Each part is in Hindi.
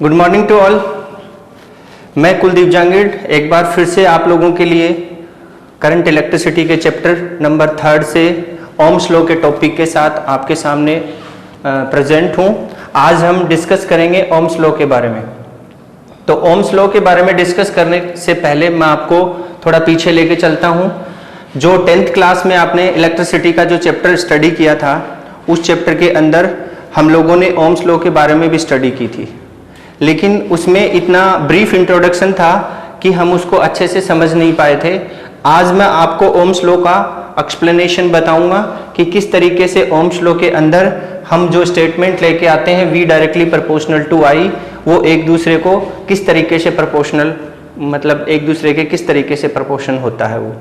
Good morning to all. मैं कुलदीप जांगीड़ एक बार फिर से आप लोगों के लिए करंट इलेक्ट्रिसिटी के चैप्टर नंबर 3 से ओम्स लॉ के टॉपिक के साथ आपके सामने प्रेजेंट हूं। आज हम डिस्कस करेंगे ओम्स लॉ के बारे में। तो ओम्स लॉ के बारे में डिस्कस करने से पहले मैं आपको थोड़ा पीछे लेके चलता हूं। जो 10th क्लास में आपने इलेक्ट्रिसिटी का जो चैप्टर स्टडी किया था, उस चैप्टर के अंदर हम लोगों ने ओम्स लॉ के बारे में भी स्टडी की थी, लेकिन उसमें इतना ब्रीफ इंट्रोडक्शन था कि हम उसको अच्छे से समझ नहीं पाए थे। आज मैं आपको ओम्स लॉ का एक्सप्लेनेशन बताऊंगा कि किस तरीके से ओम्स लॉ के अंदर हम जो स्टेटमेंट लेके आते हैं V directly proportional to I, वो एक दूसरे को किस तरीके से प्रोपोर्शनल, मतलब एक दूसरे के किस तरीके से प्रोपोर्शन होता है वो।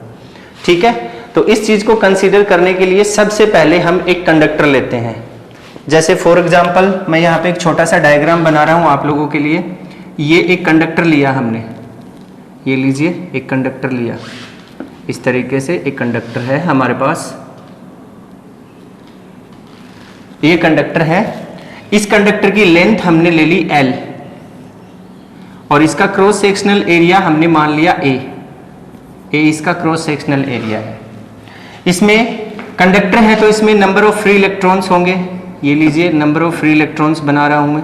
ठीक है, तो इस चीज को कंसीडर करने के लिए सबसे पहले हम एक कंडक्टर लेते हैं। जैसे फॉर एग्जांपल मैं यहाँ पे एक छोटा सा डायग्राम बना रहा हूँ आप लोगों के लिए। ये एक कंडक्टर लिया हमने, ये लीजिए एक कंडक्टर लिया, इस तरीके से एक कंडक्टर है हमारे पास, ये कंडक्टर है। इस कंडक्टर की लेंथ हमने ले ली L और इसका क्रॉस सेक्शनल एरिया हमने मान लिया A इसका क्रॉस सेक्शनल एरिया है। इसमें कंडक्टर है तो इसमें नंबर ऑफ फ्री इलेक्ट्रॉन्स होंगे। ये लीजिए नंबर ऑफ फ्री इलेक्ट्रॉन्स बना रहा हूं मैं,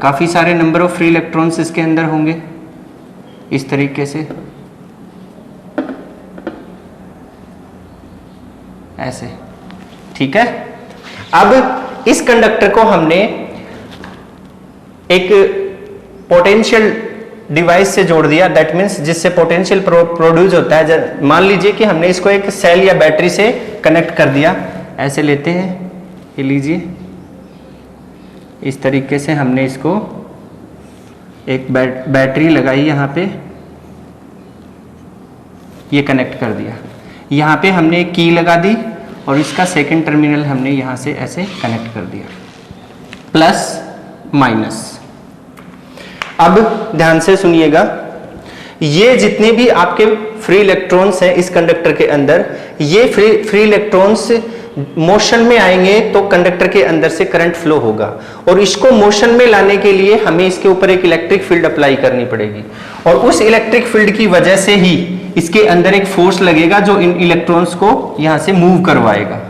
काफी सारे नंबर ऑफ फ्री इलेक्ट्रॉन्स इसके अंदर होंगे इस तरीके से, ऐसे। ठीक है, अब इस कंडक्टर को हमने एक पोटेंशियल डिवाइस से जोड़ दिया, दैट मीन्स जिससे पोटेंशियल प्रोड्यूस होता है। मान लीजिए कि हमने इसको एक सेल या बैटरी से कनेक्ट कर दिया, ऐसे लेते हैं, ये लीजिए इस तरीके से हमने इसको एक बैटरी लगाई यहाँ पे, ये कनेक्ट कर दिया। यहाँ पे हमने एक की लगा दी और इसका सेकंड टर्मिनल हमने यहाँ से ऐसे कनेक्ट कर दिया, प्लस माइनस। अब ध्यान से सुनिएगा, ये जितने भी आपके फ्री इलेक्ट्रॉन्स हैं इस कंडक्टर के अंदर, ये फ्री इलेक्ट्रॉन्स मोशन में आएंगे तो कंडक्टर के अंदर से करंट फ्लो होगा, और इसको मोशन में लाने के लिए हमें इसके ऊपर एक इलेक्ट्रिक फील्ड अप्लाई करनी पड़ेगी, और उस इलेक्ट्रिक फील्ड की वजह से ही इसके अंदर एक फोर्स लगेगा जो इन इलेक्ट्रॉन्स को यहां से मूव करवाएगा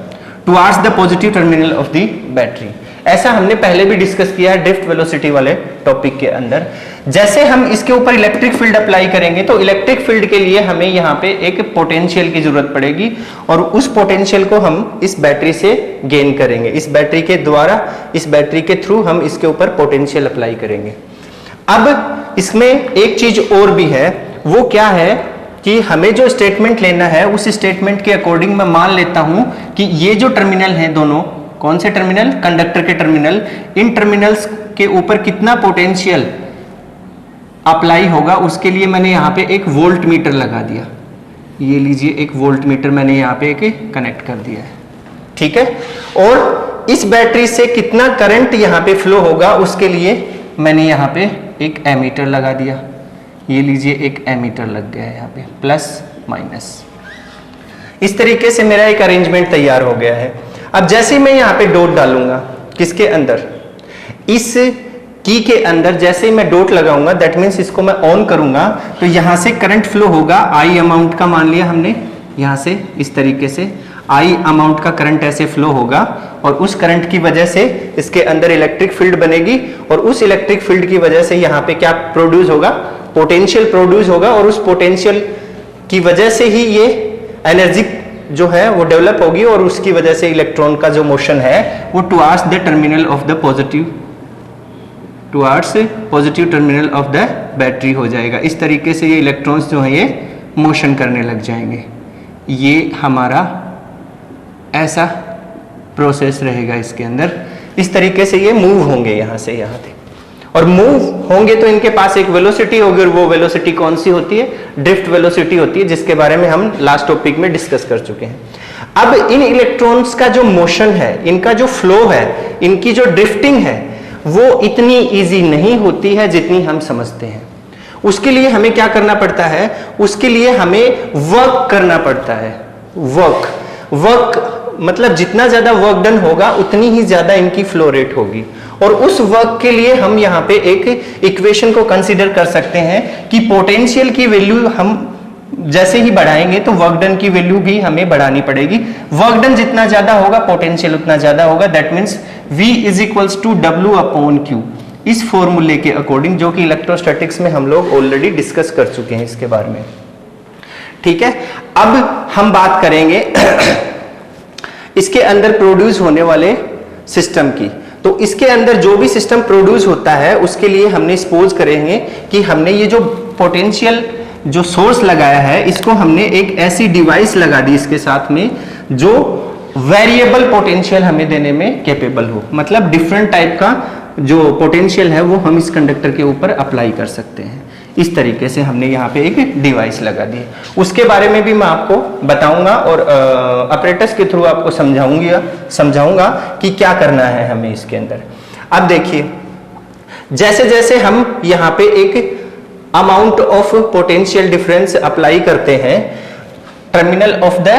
towards the positive terminal of the battery. ऐसा हमने पहले भी डिस्कस किया है ड्रिफ्ट वेलोसिटी वाले टॉपिक के अंदर। जैसे हम इसके ऊपर इलेक्ट्रिक फील्ड अप्लाई करेंगे तो इलेक्ट्रिक फील्ड के लिए हमें यहाँ पे एक पोटेंशियल की जरूरत पड़ेगी, और उस पोटेंशियल को हम इस बैटरी से गेन करेंगे। इस बैटरी के द्वारा, इस बैटरी के थ्रू हम इसके ऊपर पोटेंशियल अप्लाई करेंगे। अब इसमें एक चीज और भी है, वो क्या है कि हमें जो स्टेटमेंट लेना है उस स्टेटमेंट के अकॉर्डिंग मैं मान लेता हूं कि ये जो टर्मिनल है दोनों, कौन से टर्मिनल, कंडक्टर के टर्मिनल, इन टर्मिनल्स के ऊपर कितना पोटेंशियल अप्लाई होगा उसके लिए मैंने यहाँ पे एक वोल्ट मीटर लगा दिया। ये लीजिए एक वोल्ट मीटर मैंने यहाँ पे एक कनेक्ट कर दिया है। ठीक है, और इस बैटरी से कितना करंट यहाँ पे फ्लो होगा उसके लिए मैंने यहाँ पे एक एमीटर लगा दिया। ये लीजिए एक एमीटर लग गया है यहाँ पे, प्लस माइनस। इस तरीके से मेरा एक अरेंजमेंट तैयार हो गया है। अब जैसे मैं यहाँ पे डॉट डालूंगा, किसके अंदर, इस की के अंदर, जैसे ही मैं डॉट लगाऊंगा दैट मीन्स इसको मैं ऑन करूंगा तो यहाँ से करंट फ्लो होगा I अमाउंट का, मान लिया हमने यहाँ से इस तरीके से I अमाउंट का करंट ऐसे फ्लो होगा, और उस करंट की वजह से इसके अंदर इलेक्ट्रिक फील्ड बनेगी, और उस इलेक्ट्रिक फील्ड की वजह से यहाँ पे क्या प्रोड्यूस होगा, पोटेंशियल प्रोड्यूस होगा, और उस पोटेंशियल की वजह से ही ये एनर्जी जो है वो डेवलप होगी, और उसकी वजह से इलेक्ट्रॉन का जो मोशन है वो towards the terminal of the positive terminal of the battery हो जाएगा। इस तरीके से ये इलेक्ट्रॉन्स जो है ये मोशन करने लग जाएंगे। ये हमारा ऐसा प्रोसेस रहेगा इसके अंदर। इस तरीके से ये मूव होंगे यहाँ से यहाँ तक, और मूव होंगे तो इनके पास एक वेलोसिटी होगी, और वो वेलोसिटी कौन सी होती है, ड्रिफ्ट वेलोसिटी होती है, जिसके बारे में हम लास्ट टॉपिक में डिस्कस कर चुके हैं। अब इन इलेक्ट्रॉन्स का जो मोशन है, इनका जो फ्लो है, इनकी जो ड्रिफ्टिंग है, वो इतनी इजी नहीं होती है जितनी हम समझते हैं। उसके लिए हमें क्या करना पड़ता है, उसके लिए हमें वर्क करना पड़ता है। वर्क मतलब जितना ज्यादा वर्क डन होगा उतनी ही ज्यादा इनकी फ्लो रेट होगी, और उस वर्क के लिए हम यहाँ पे एक इक्वेशन को कंसीडर कर सकते हैं कि पोटेंशियल की वैल्यू हम जैसे ही बढ़ाएंगे तो वर्क डन की वैल्यू भी हमें बढ़ानी पड़ेगी। वर्क डन जितना ज्यादा होगा पोटेंशियल उतना ज्यादा होगा। That means V is equals to W/Q, इस फॉर्मूले के अकॉर्डिंग, जो कि इलेक्ट्रोस्टैटिक्स में हम लोग ऑलरेडी डिस्कस कर चुके हैं इसके बारे में। ठीक है, अब हम बात करेंगे इसके अंदर प्रोड्यूस होने वाले सिस्टम की। तो इसके अंदर जो भी सिस्टम प्रोड्यूस होता है उसके लिए हमने सपोज करेंगे कि हमने ये जो पोटेंशियल जो सोर्स लगाया है इसको हमने एक ऐसी डिवाइस लगा दी इसके साथ में जो वेरिएबल पोटेंशियल हमें देने में कैपेबल हो। मतलब डिफरेंट टाइप का जो पोटेंशियल है वो हम इस कंडक्टर के ऊपर अप्लाई कर सकते हैं। इस तरीके से हमने यहाँ पे एक डिवाइस लगा दी। उसके बारे में भी मैं आपको बताऊंगा और ऑपरेटर्स के थ्रू आपको समझाऊंगा कि क्या करना है हमें इसके अंदर। अब देखिए, जैसे जैसे हम यहाँ पे एक amount of potential difference apply करते हैं टर्मिनल ऑफ द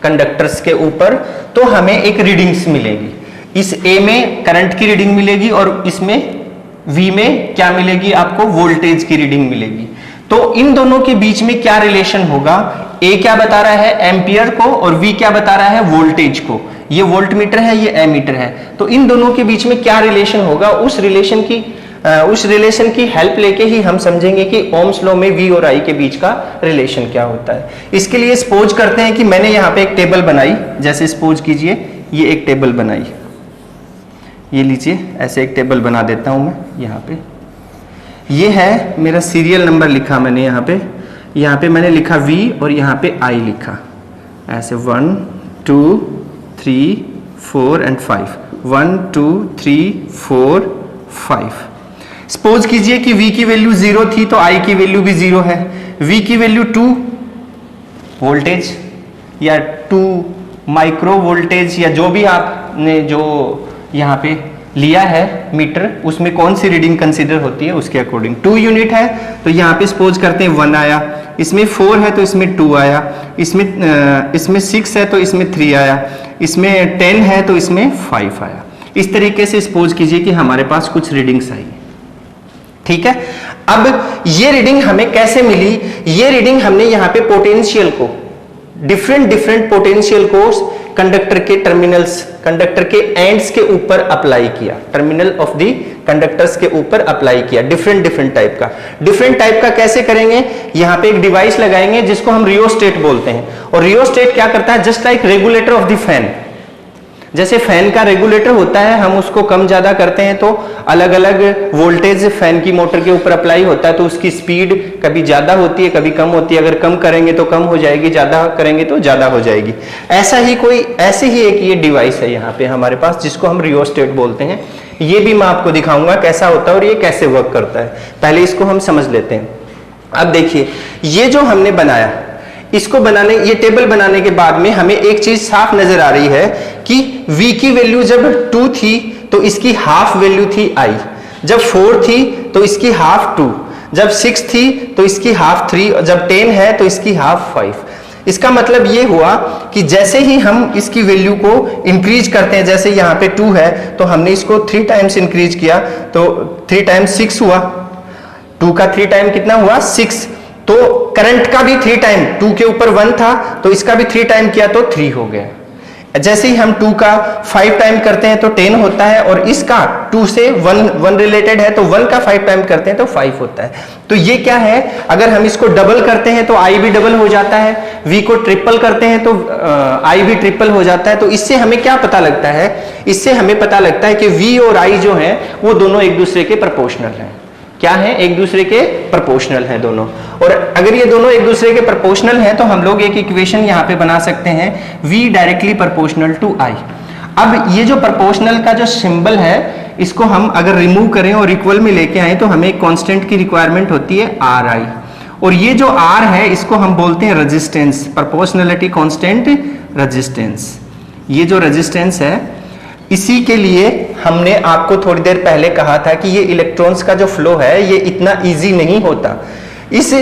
कंडक्टर्स के ऊपर, तो हमें एक रीडिंग्स मिलेगी। इस A में करंट की रीडिंग मिलेगी और इसमें V में क्या मिलेगी आपको, वोल्टेज की रीडिंग मिलेगी। तो इन दोनों के बीच में क्या रिलेशन होगा, A क्या बता रहा है एम्पियर को और V क्या बता रहा है वोल्टेज को। ये वोल्ट मीटर है, ये एमीटर है। तो इन दोनों के बीच में क्या रिलेशन होगा, उस रिलेशन की हेल्प लेके ही हम समझेंगे कि ओम्स लॉ में V और I के बीच का रिलेशन क्या होता है। इसके लिए सपोज करते हैं कि मैंने यहाँ पे एक टेबल बनाई। जैसे सपोज कीजिए ये एक टेबल बनाई, ये लीजिए ऐसे एक टेबल बना देता हूं मैं। यहाँ पे ये है मेरा सीरियल नंबर लिखा मैंने यहाँ पे मैंने लिखा V और यहाँ पे I लिखा ऐसे 1 2 3 4 एंड 5 1 2 3 4 5। सपोज कीजिए कि V की वैल्यू 0 थी तो I की वैल्यू भी 0 है। V की वैल्यू 2 वोल्टेज या 2 माइक्रो वोल्टेज या जो भी आपने जो यहाँ पे लिया है मीटर, उसमें कौन सी रीडिंग कंसीडर होती है उसके अकॉर्डिंग। 2 यूनिट है तो यहाँ पे सपोज करते हैं 1 आया, इसमें 4 है तो इसमें 2 आया, इसमें 6 है तो इसमें 3 आया, इसमें 10 है तो इसमें 5 आया। इस तरीके से सपोज कीजिए कि हमारे पास कुछ रीडिंग्स आई। ठीक है, अब ये रीडिंग हमें कैसे मिली, ये रीडिंग हमने यहाँ पे पोटेंशियल को डिफरेंट पोटेंशियल को कंडक्टर के टर्मिनल्स, कंडक्टर के एंड्स के ऊपर अप्लाई किया, टर्मिनल ऑफ द कंडक्टर्स के ऊपर अप्लाई किया। डिफरेंट टाइप का कैसे करेंगे, यहाँ पे एक डिवाइस लगाएंगे जिसको हम रियोस्टेट बोलते हैं। और रियोस्टेट क्या करता है, just like regulator of the fan. जैसे फैन का रेगुलेटर होता है, हम उसको कम ज्यादा करते हैं तो अलग अलग वोल्टेज फैन की मोटर के ऊपर अप्लाई होता है, तो उसकी स्पीड कभी ज्यादा होती है कभी कम होती है। अगर कम करेंगे तो कम हो जाएगी, ज्यादा करेंगे तो ज्यादा हो जाएगी। ऐसे ही एक ये डिवाइस है यहाँ पे हमारे पास जिसको हम रियोस्टेट बोलते हैं। ये भी मैं आपको दिखाऊंगा कैसा होता है और ये कैसे वर्क करता है। पहले इसको हम समझ लेते हैं। अब देखिए, ये जो हमने बनाया, इसको बनाने, ये टेबल बनाने के बाद में हमें एक चीज साफ नजर आ रही है कि V की वैल्यू जब 2 थी तो इसकी हाफ वैल्यू थी I, जब 4 थी तो इसकी हाफ 2, जब 6 थी तो इसकी हाफ 3, और जब 10 है तो इसकी हाफ 5। इसका मतलब ये हुआ कि जैसे ही हम इसकी वैल्यू को इंक्रीज करते हैं, जैसे यहाँ पे 2 है तो हमने इसको 3 टाइम्स इंक्रीज किया तो 3 टाइम्स 6 हुआ, 2 का 3 टाइम कितना हुआ 6। तो करंट का भी 3 टाइम, 2 के ऊपर 1 था तो इसका भी 3 टाइम किया तो 3 हो गया। जैसे ही हम 2 का 5 टाइम करते हैं तो 10 होता है, और इसका 2 से 1 रिलेटेड है तो 1 का 5 टाइम करते हैं तो 5 होता है। तो ये क्या है, अगर हम इसको डबल करते हैं तो I भी डबल हो जाता है, V को ट्रिपल करते हैं तो I भी ट्रिपल हो जाता है। तो इससे हमें क्या पता लगता है, इससे हमें पता लगता है कि V और I जो है वो दोनों एक दूसरे के प्रोपोर्शनल हैं। क्या है, एक दूसरे के प्रोपोर्शनल है दोनों। और अगर ये दोनों एक दूसरे के प्रोपोर्शनल हैं तो हम लोग एक इक्वेशन यहाँ पे बना सकते हैं, V directly proportional to I। अब ये जो प्रोपोर्शनल का जो सिंबल है, इसको हम अगर रिमूव करें और इक्वल में लेके आए तो हमें एक कांस्टेंट की रिक्वायरमेंट होती है Ri, और ये जो R है इसको हम बोलते हैं रेजिस्टेंस, प्रोपोर्शनलिटी कांस्टेंट रेजिस्टेंस। ये जो रेजिस्टेंस है, इसी के लिए हमने आपको थोड़ी देर पहले कहा था कि ये इलेक्ट्रॉन्स का जो फ्लो है ये इतना इजी नहीं होता। इस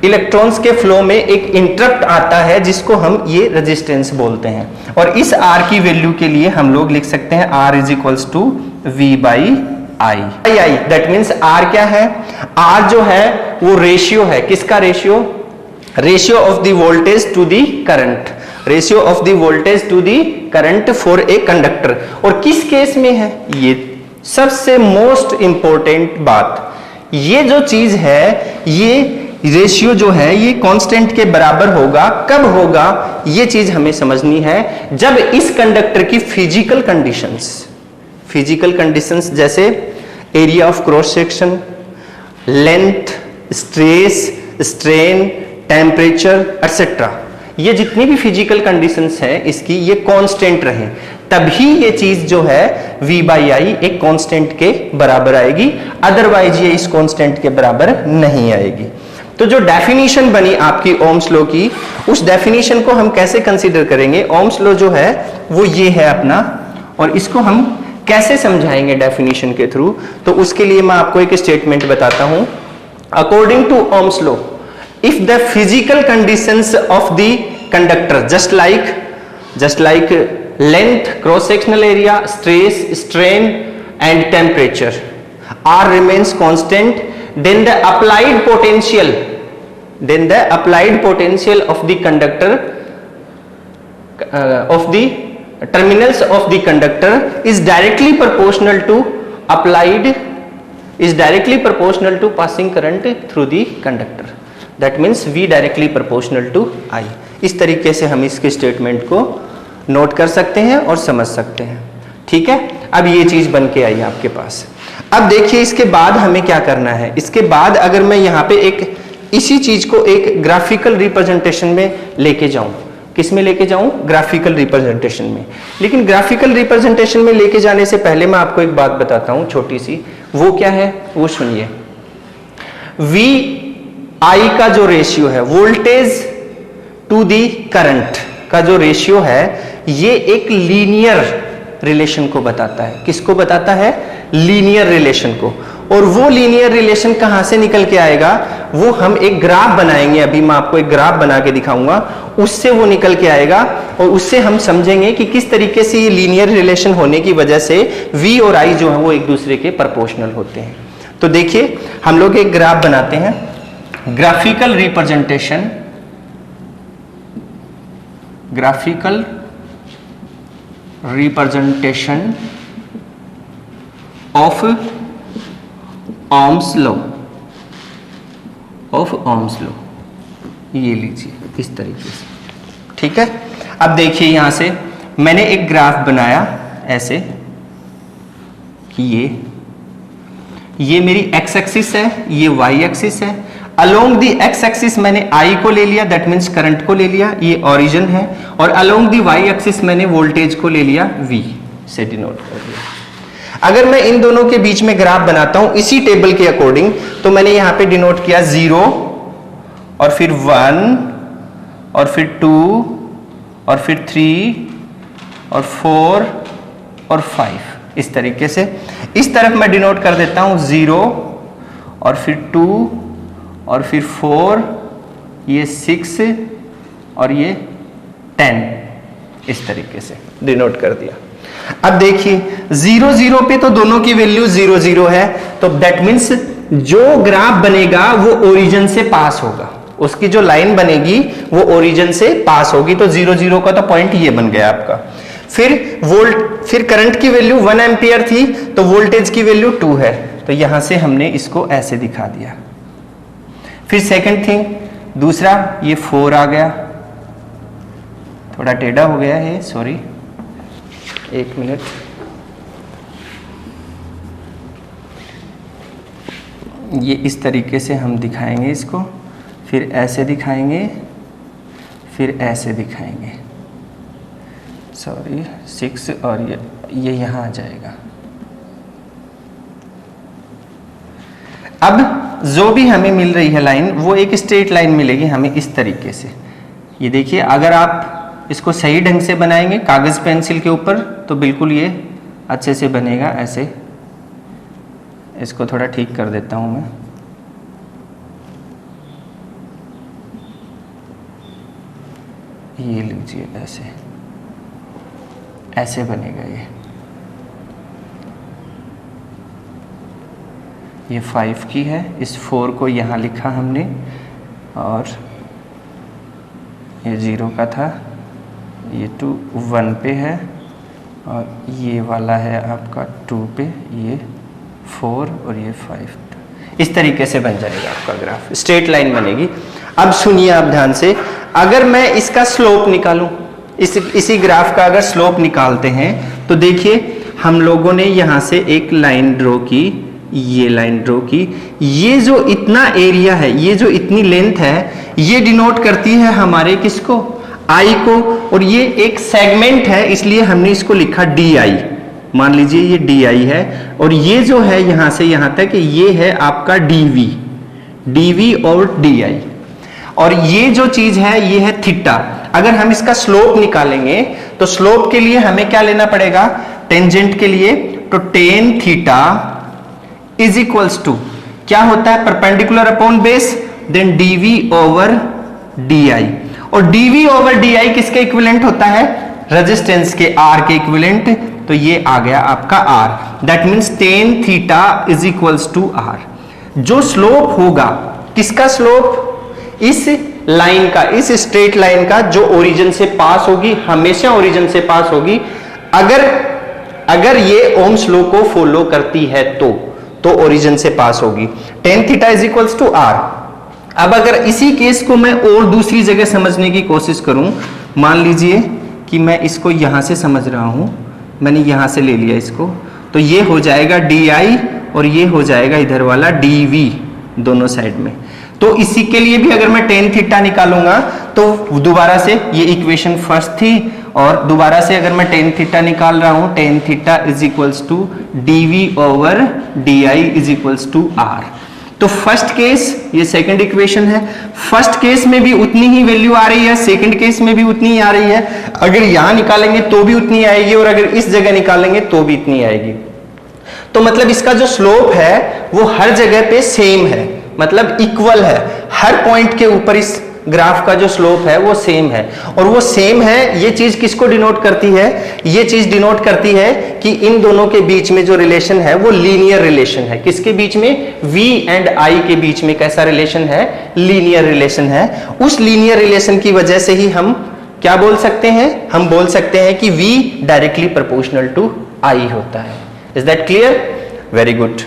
इलेक्ट्रॉन्स के फ्लो में एक इंटरप्ट आता है जिसको हम ये रेजिस्टेंस बोलते हैं, और इस R की वैल्यू के लिए हम लोग लिख सकते हैं R is equals to V by I. That means R क्या है? R जो है वो रेशियो है, किसका ratio? Ratio of the voltage to the current, ratio of the voltage to the current for a conductor. और किस केस में है? ये सबसे मोस्ट इंपॉर्टेंट बात, ये जो चीज है, ये रेशियो जो है ये कांस्टेंट के बराबर होगा। कब होगा? ये चीज हमें समझनी है जब इस कंडक्टर की फिजिकल कंडीशंस जैसे area of cross section, length, stress, strain, temperature etcetera, ये जितनी भी फिजिकल कंडीशंस है इसकी, ये कांस्टेंट रहे, तभी ये चीज जो है V बाई आई एक कांस्टेंट के बराबर आएगी, अदरवाइज ये इस कांस्टेंट के बराबर नहीं आएगी। तो जो डेफिनेशन बनी आपकी ओम्स लॉ की, उस डेफिनेशन को हम कैसे कंसीडर करेंगे? ओम्स लॉ जो है वो ये है अपना, और इसको हम कैसे समझाएंगे डेफिनेशन के थ्रू? तो उसके लिए मैं आपको एक स्टेटमेंट बताता हूं। According to Ohm's law, if the physical conditions of the conductor just like length, cross sectional area, stress, strain and temperature are remains constant, then the applied potential of the conductor of the terminals of the conductor is directly proportional to passing current through the conductor. That means V directly proportional to I। इस तरीके से हम इसके स्टेटमेंट को नोट कर सकते हैं और समझ सकते हैं। ठीक है, अब ये चीज बन के आई आपके पास। अब देखिए इसके बाद हमें क्या करना है। इसके बाद अगर मैं यहाँ पे एक इसी चीज को एक ग्राफिकल रिप्रेजेंटेशन में लेके जाऊं, किस में लेके जाऊं? ग्राफिकल रिप्रेजेंटेशन में। लेकिन ग्राफिकल रिप्रेजेंटेशन में लेके जाने से पहले मैं आपको एक बात बताता हूं छोटी सी, वो क्या है वो सुनिए। V I का जो रेशियो है, वोल्टेज टू दी करंट का जो रेशियो है, ये एक लीनियर रिलेशन को बताता है। किसको बताता है? लीनियर रिलेशन को। और वो लीनियर रिलेशन कहां से निकल के आएगा? वो हम एक ग्राफ बनाएंगे, अभी मैं आपको एक ग्राफ बना के दिखाऊंगा, उससे वो निकल के आएगा और उससे हम समझेंगे कि किस तरीके से ये लीनियर रिलेशन होने की वजह से V और I जो है वो एक दूसरे के प्रोपोर्शनल होते हैं। तो देखिए हम लोग एक ग्राफ बनाते हैं, graphical representation of Ohm's law, ये लीजिए इस तरीके से। ठीक है, अब देखिए यहां से मैंने एक ग्राफ बनाया ऐसे कि ये मेरी एक्स एक्सिस है, ये वाई एक्सिस है। अलोंग दी एक्स एक्सिस मैंने I को ले लिया, दैट मीन्स करंट को ले लिया, ये ओरिजिन है। और अलोंग दी वाई एक्सिस मैंने वोल्टेज को ले लिया, V से डिनोट कर दिया। अगर मैं इन दोनों के बीच में ग्राफ बनाता हूं इसी टेबल के अकॉर्डिंग, तो मैंने यहां पे डिनोट किया 0 और फिर 1 और फिर 2 और फिर 3 और 4 और 5, इस तरीके से। इस तरफ मैं डिनोट कर देता हूं 0 और फिर 2 और फिर 4, ये 6 और ये 10, इस तरीके से डिनोट कर दिया। अब देखिए 0 0 पे तो दोनों की वैल्यू 0 0 है, तो दैट मीन्स जो ग्राफ बनेगा वो ओरिजिन से पास होगा, उसकी जो लाइन बनेगी वो ओरिजिन से पास होगी। तो 0 0 का तो पॉइंट ये बन गया आपका। फिर करंट की वैल्यू 1 एम्पियर थी, तो वोल्टेज की वैल्यू 2 है, तो यहां से हमने इसको ऐसे दिखा दिया। फिर सेकंड थिंग, दूसरा ये 4 आ गया, थोड़ा टेढ़ा हो गया है, सॉरी, एक मिनट। ये इस तरीके से हम दिखाएंगे इसको, फिर ऐसे दिखाएंगे, फिर ऐसे दिखाएंगे, सॉरी 6 और ये यहाँ आ जाएगा। अब जो भी हमें मिल रही है लाइन, वो एक स्ट्रेट लाइन मिलेगी हमें इस तरीके से। ये देखिए, अगर आप इसको सही ढंग से बनाएंगे कागज पेंसिल के ऊपर तो बिल्कुल ये अच्छे से बनेगा। ऐसे इसको थोड़ा ठीक कर देता हूं मैं। ये लीजिए, ऐसे ऐसे बनेगा ये। ये 5 की है, इस 4 को यहाँ लिखा हमने, और ये 0 का था, ये 2 1 पे है, और ये वाला है आपका 2 पे, ये 4 और ये 5। इस तरीके से बन जाएगा आपका ग्राफ, स्ट्रेट लाइन बनेगी। अब सुनिए आप ध्यान से, अगर मैं इसका स्लोप निकालूं, इसी ग्राफ का अगर स्लोप निकालते हैं तो देखिए हम लोगों ने यहाँ से एक लाइन ड्रॉ की, ये लाइन ड्रॉ की, ये जो इतना एरिया है, ये जो इतनी लेंथ है, ये डिनोट करती है हमारे किसको, आई को, और ये एक सेगमेंट है इसलिए हमने इसको लिखा डी आई। मान लीजिए ये डी आई है, और ये जो है यहां से यहां तक ये है आपका डीवी, डीवी और डी आई, और ये जो चीज है ये है थीटा। अगर हम इसका स्लोप निकालेंगे तो स्लोप के लिए हमें क्या लेना पड़ेगा, टेंजेंट के लिए, तो tan theta is equals to क्या होता है, perpendicular upon base, then dv over d I, और डीवी ओवर डी आई किसके इक्विवेलेंट होता है, रेजिस्टेंस के, आर के इक्विवेलेंट, तो ये आ गया आपका R, that means tan theta is equals to R. जो स्लोप होगा, किसका स्लोप, इस लाइन का, इस स्ट्रेट लाइन का, जो ओरिजिन से पास होगी, हमेशा ओरिजिन से पास होगी, अगर ये ओम्स लॉ को फॉलो करती है तो ओरिजिन से पास होगी। Tan theta is equals to R. अब अगर इसी केस को मैं और दूसरी जगह समझने की कोशिश करूं, मान लीजिए कि मैं इसको यहां से समझ रहा हूं, मैंने यहां से ले लिया इसको, तो ये हो जाएगा डी आई और ये हो जाएगा इधर वाला डी वी, दोनों साइड में। तो इसी के लिए भी अगर मैं टेन थीटा निकालूंगा तो दोबारा से ये इक्वेशन फर्स्ट थी, और दोबारा से अगर मैं टेन थीटा निकाल रहा हूं, tan theta is equals to dv over d I is equals to R. तो फर्स्ट केस, ये सेकंड इक्वेशन है, फर्स्ट केस में भी उतनी ही वैल्यू आ रही है, सेकंड केस में भी उतनी ही आ रही है, अगर यहां निकालेंगे तो भी उतनी आएगी, और अगर इस जगह निकालेंगे तो भी इतनी आएगी। तो मतलब इसका जो स्लोप है वो हर जगह पे सेम है, मतलब इक्वल है, हर पॉइंट के ऊपर इस ग्राफ का जो स्लोप है वो सेम है, और वो सेम है, ये चीज किसको डिनोट करती है, ये चीज डिनोट करती है कि इन दोनों के बीच में जो रिलेशन है वो लीनियर रिलेशन है। किसके बीच में, V एंड I के बीच में कैसा रिलेशन है, लीनियर रिलेशन है। उस लीनियर रिलेशन की वजह से ही हम क्या बोल सकते हैं, हम बोल सकते हैं कि V directly proportional to I होता है। Is that clear? Very good.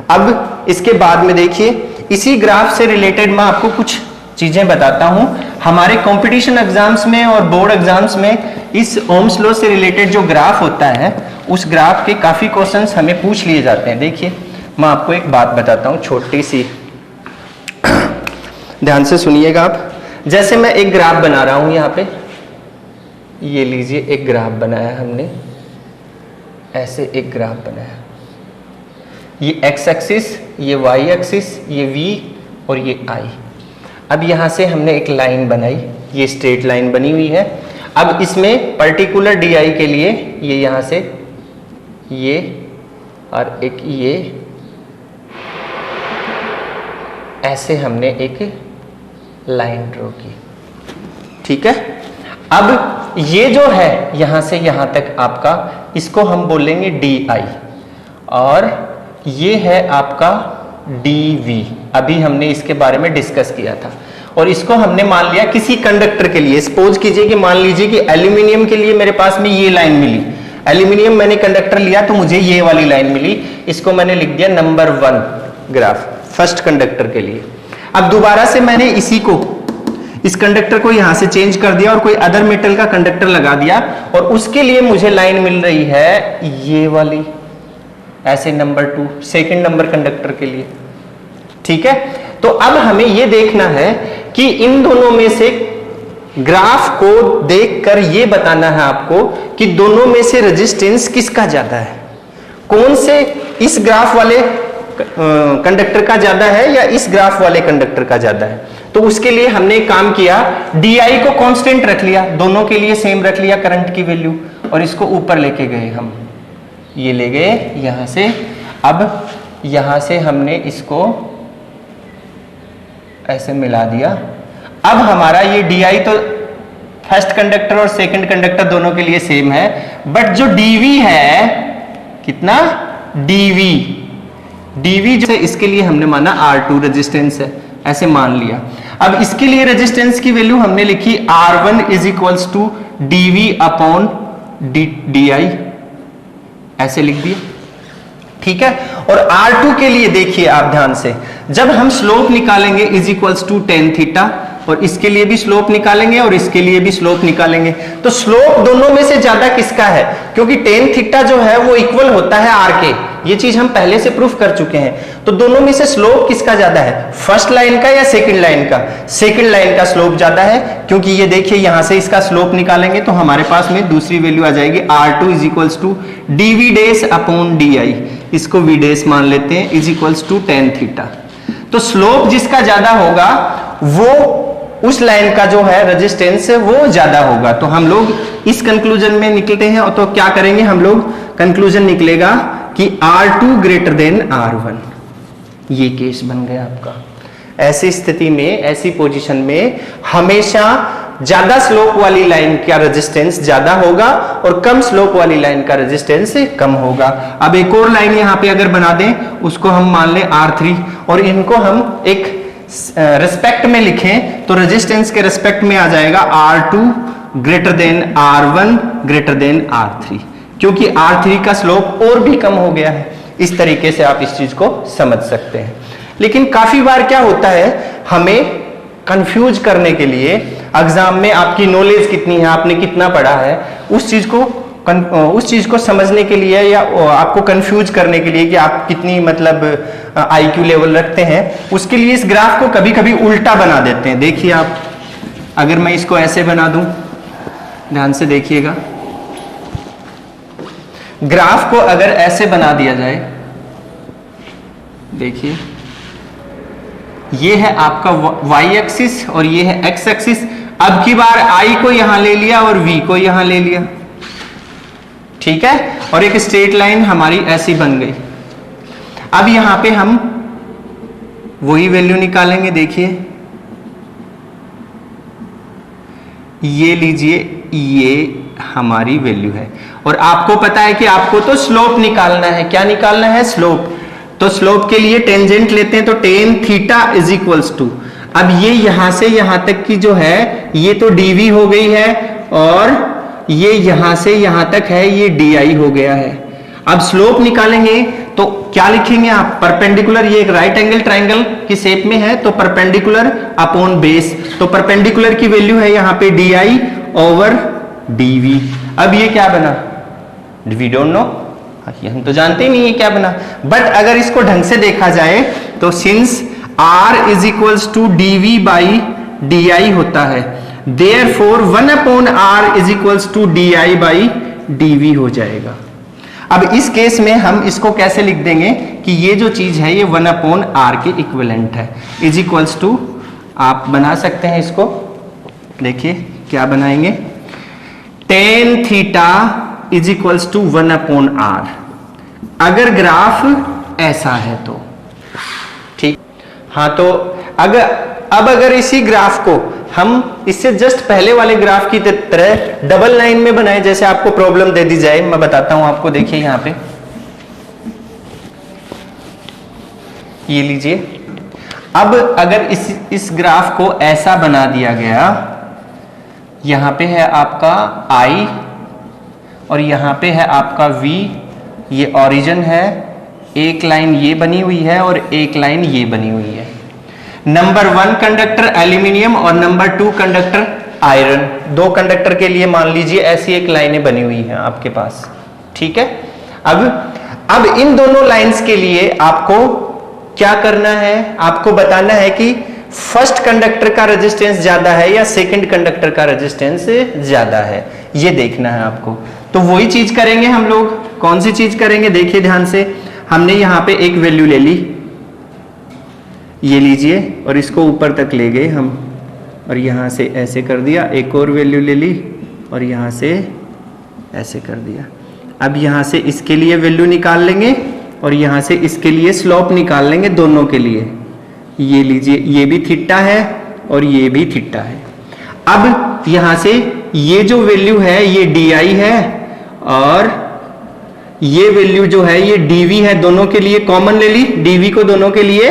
अब इसके बाद में देखिए, इसी ग्राफ से रिलेटेड मैं आपको कुछ चीजें बताता हूं। हमारे कंपटीशन एग्जाम्स में और बोर्ड एग्जाम्स में इस ओम्स लॉ से रिलेटेड जो ग्राफ होता है, उस ग्राफ के काफी क्वेश्चंस हमें पूछ लिए जाते हैं। देखिए मैं आपको एक बात बताता हूं, छोटी सी, ध्यान से सुनिएगा आप। जैसे मैं एक ग्राफ बना रहा हूं, यहां पे ये लीजिए, एक ग्राफ बनाया हमने, ऐसे एक ग्राफ बनाया, ये एक्स एक्सिस, ये वाई एक्सिस, ये वी और ये आई। अब यहां से हमने एक लाइन बनाई, ये स्ट्रेट लाइन बनी हुई है। अब इसमें पर्टिकुलर डी आई के लिए ये यहां से ये और एक ये, ऐसे हमने एक लाइन ड्रॉ की, ठीक है। अब ये जो है यहां से यहां तक आपका, इसको हम बोलेंगे डी आई, और ये है आपका dV। अभी हमने इसके बारे में डिस्कस किया था, और इसको हमने मान लिया किसी कंडक्टर के लिए। सपोज कीजिए कि मान लीजिए कि एल्यूमिनियम के लिए मेरे पास में ये लाइन मिली, एल्यूमिनियम मैंने कंडक्टर लिया तो मुझे ये वाली लाइन मिली, इसको मैंने लिख दिया नंबर 1 ग्राफ, फर्स्ट कंडक्टर के लिए। अब दोबारा से मैंने इसी को, इस कंडक्टर को यहां से चेंज कर दिया और कोई अदर मेटल का कंडक्टर लगा दिया, और उसके लिए मुझे लाइन मिल रही है ये वाली, ऐसे नंबर 2 सेकंड नंबर कंडक्टर के लिए, ठीक है। तो अब हमें यह देखना है कि इन दोनों में से ग्राफ को देखकर यह बताना है आपको कि दोनों में से रेजिस्टेंस किसका ज्यादा है, कौन से, इस ग्राफ वाले कंडक्टर का ज्यादा है या इस ग्राफ वाले कंडक्टर का ज्यादा है। तो उसके लिए हमने एक काम किया, डी आई को कांस्टेंट रख लिया, दोनों के लिए सेम रख लिया करंट की वैल्यू, और इसको ऊपर लेके गए हम, ये ले गए यहां से। अब यहां से हमने इसको ऐसे मिला दिया। अब हमारा ये डी आई तो फर्स्ट कंडक्टर और सेकंड कंडक्टर दोनों के लिए सेम है, बट जो डीवी है, कितना, डीवी, dV जो है इसके लिए हमने माना R2 रेजिस्टेंस है, ऐसे मान लिया। अब इसके लिए रेजिस्टेंस की वैल्यू हमने लिखी R1 is equals to dV upon DI, ऐसे लिख दिया, ठीक है। और R2 के लिए देखिए आप ध्यान से, जब हम स्लोप निकालेंगे is equals to tan theta, और इसके लिए भी स्लोप निकालेंगे और इसके लिए भी स्लोप निकालेंगे, तो स्लोप दोनों में से ज्यादा किसका है, क्योंकि tan थीटा जो है वो इक्वल होता है R के, ये चीज हम पहले से प्रूफ कर चुके हैं। तो दोनों में से स्लोप किसका ज्यादा है, फर्स्ट लाइन का या सेकंड लाइन का? सेकंड लाइन का स्लोप ज्यादा है, क्योंकि ये देखिए यहां से इसका स्लोप निकालेंगे तो हमारे पास में दूसरी वैल्यू आ जाएगी R2 is equals to dV dash upon DI, इसको V डैश मान लेते हैं, is equals to tan theta. तो स्लोप जिसका ज्यादा होगा वो उस लाइन का जो है रेजिस्टेंस वो ज्यादा होगा। तो हम लोग इस कंक्लूजन में निकलते हैं, और तो क्या करेंगे हम लोग, कंक्लूजन निकलेगा कि R2 ग्रेटर देन R1, ये केस बन गया आपका। ऐसी स्थिति में, ऐसी पोजीशन में हमेशा ज्यादा स्लोप वाली लाइन का रेजिस्टेंस ज्यादा होगा और कम स्लोप वाली लाइन का रेजिस्टेंस कम होगा। अब एक और लाइन यहां पे अगर बना दें, उसको हम मान लें R3, और इनको हम एक रिस्पेक्ट में लिखें तो रेजिस्टेंस के रिस्पेक्ट में आ जाएगा R2 greater than R1 greater than R3, क्योंकि R3 का स्लोप और भी कम हो गया है। इस तरीके से आप इस चीज को समझ सकते हैं। लेकिन काफी बार क्या होता है, हमें कंफ्यूज करने के लिए एग्जाम में आपकी नॉलेज कितनी है, आपने कितना पढ़ा है, उस चीज को समझने के लिए या आपको कंफ्यूज करने के लिए कि आप कितनी मतलब IQ लेवल रखते हैं, उसके लिए इस ग्राफ को कभी कभी उल्टा बना देते हैं। देखिए आप, अगर मैं इसको ऐसे बना दूं, ध्यान से देखिएगा, ग्राफ को अगर ऐसे बना दिया जाए, देखिए ये है आपका y एक्सिस और ये है x एक्सिस। अब की बार I को यहां ले लिया और V को यहां ले लिया, ठीक है, और एक स्ट्रेट लाइन हमारी ऐसी बन गई। अब यहां पे हम वही वैल्यू निकालेंगे, देखिए ये लीजिए, ये हमारी वैल्यू है, और आपको पता है कि आपको तो स्लोप निकालना है। क्या निकालना है, स्लोप। तो स्लोप के लिए टेंजेंट लेते हैं, तो tan theta is equals to, अब ये यहां से यहां तक की जो है ये तो dV हो गई है, और ये यहां से यहां तक है ये DI हो गया है। अब स्लोप निकालेंगे तो क्या लिखेंगे आप, परपेंडिकुलर, ये एक राइट एंगल ट्राइंगल की शेप में है, तो परपेंडिकुलर अपॉन बेस, तो परपेंडिकुलर की वैल्यू है यहां पे DI ओवर DV। अब ये क्या बना, वी डोंट नो, हम तो जानते ही नहीं है क्या बना, बट अगर इसको ढंग से देखा जाए तो since R is equals to DV by DI होता है, therefore 1 upon R is equals to DI by DV हो जाएगा। अब इस केस में हम इसको कैसे लिख देंगे कि ये जो चीज है ये 1 अपॉन R के इक्विवेलेंट है, इज इक्वल्स टू, आप बना सकते हैं इसको, देखिए क्या बनाएंगे, tan theta is equals to 1 upon R, अगर ग्राफ ऐसा है तो, ठीक। हाँ, तो अगर इसी ग्राफ को हम इससे जस्ट पहले वाले ग्राफ की तरह डबल लाइन में बनाए, जैसे आपको प्रॉब्लम दे दी जाए, मैं बताता हूं आपको, देखिए यहां पे ये लीजिए। अब अगर इस ग्राफ को ऐसा बना दिया गया, यहां पे है आपका I और यहां पे है आपका V, ये ओरिजिन है, एक लाइन ये बनी हुई है और एक लाइन ये बनी हुई है। नंबर 1 कंडक्टर एल्यूमिनियम और नंबर 2 कंडक्टर आयरन, दो कंडक्टर के लिए मान लीजिए ऐसी एक लाइनें बनी हुई हैं आपके पास, ठीक है। अब इन दोनों लाइंस के लिए आपको क्या करना है, आपको बताना है कि फर्स्ट कंडक्टर का रेजिस्टेंस ज्यादा है या सेकंड कंडक्टर का रेजिस्टेंस ज्यादा है, ये देखना है आपको। तो वही चीज करेंगे हम लोग। कौन सी चीज करेंगे, देखिए ध्यान से, हमने यहां पे एक वैल्यू ले ली, ये लीजिए, और इसको ऊपर तक ले गए हम, और यहां से ऐसे कर दिया, एक और वैल्यू ले ली और यहां से ऐसे कर दिया। अब यहां से इसके लिए वैल्यू निकाल लेंगे और यहां से इसके लिए स्लोप निकाल लेंगे, दोनों के लिए। ये लीजिए, ये भी थीटा है और ये भी थीटा है। अब यहां से ये जो वैल्यू है ये DI है और ये वैल्यू जो है ये dv है, दोनों के लिए कॉमन ले ली, dv को दोनों के लिए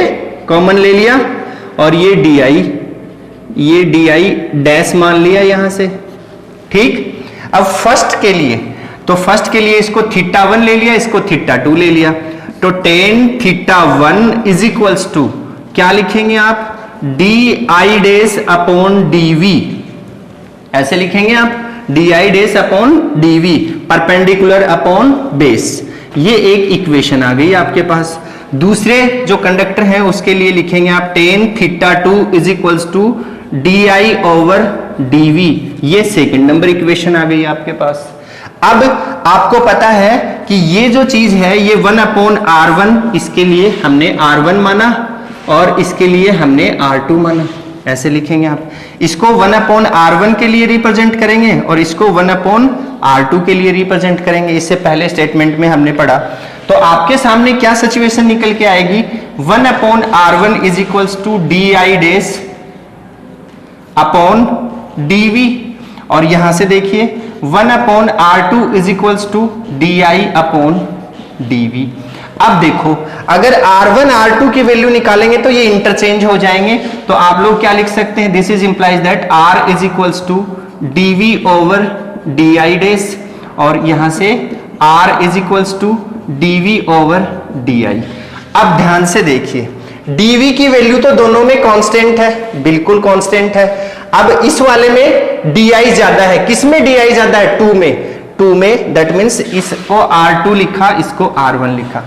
कॉमन ले लिया, और ये di डैश मान लिया यहां से। ठीक, अब फर्स्ट के लिए, तो फर्स्ट के लिए इसको θ1 ले लिया, इसको θ2 ले लिया, तो tan θ1 इज इक्वल्स टू क्या लिखेंगे आप, di डैश अपॉन dv, ऐसे लिखेंगे आप, di dash upon dv, perpendicular upon base. ये एक इक्वेशन आ गई आपके पास। दूसरे जो कंडक्टर है उसके लिए लिखेंगे आप tan θ2 is equals to di over dv, ये सेकंड नंबर इक्वेशन आ गई आपके पास। अब आपको पता है कि ये जो चीज है ये 1/r1, इसके लिए हमने r1 माना और इसके लिए हमने r2 माना, ऐसे लिखेंगे आप। इसको 1/r1 के लिए रिप्रेजेंट करेंगे और इसको 1/r2 के लिए रिप्रेजेंट करेंगे। इससे पहले स्टेटमेंट में हमने पढ़ा। तो आपके सामने क्या सिचुएशन निकल के आएगी, 1/r1 is equals to di dash upon dv, और यहां से देखिए 1/r2 is equals to di upon dv। अब देखो, अगर r1 r2 की वैल्यू निकालेंगे तो ये इंटरचेंज हो जाएंगे, तो आप लोग क्या लिख सकते हैं, this is implies that r is equals to dv over di dash, और यहां से r is equals to dv over di। अब ध्यान से देखिए, dv की वैल्यू तो दोनों में कांस्टेंट है, बिल्कुल कांस्टेंट है। अब इस वाले में di ज्यादा है, किस में di ज्यादा है, 2 में, दैट मीन्स इसको r2 लिखा, इसको r1 लिखा।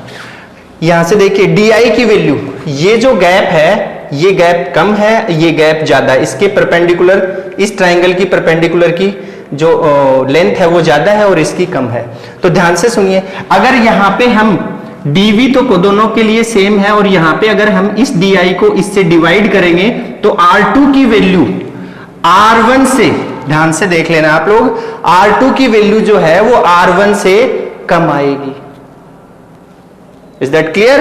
यहां से देखिए di की वैल्यू, ये जो गैप है ये गैप कम है, ये गैप ज्यादा है, इसके परपेंडिकुलर, इस ट्राइंगल की परपेंडिकुलर की जो लेंथ है वो ज्यादा है और इसकी कम है। तो ध्यान से सुनिए, अगर यहां पे हम dv तो दोनों के लिए सेम है, और यहां पे अगर हम इस di को इससे डिवाइड करेंगे तो r2 की वैल्यू r1 से, ध्यान से देख लेना आप लोग, r2 की वैल्यू जो है वो r1 से कम आएगी। Is that clear?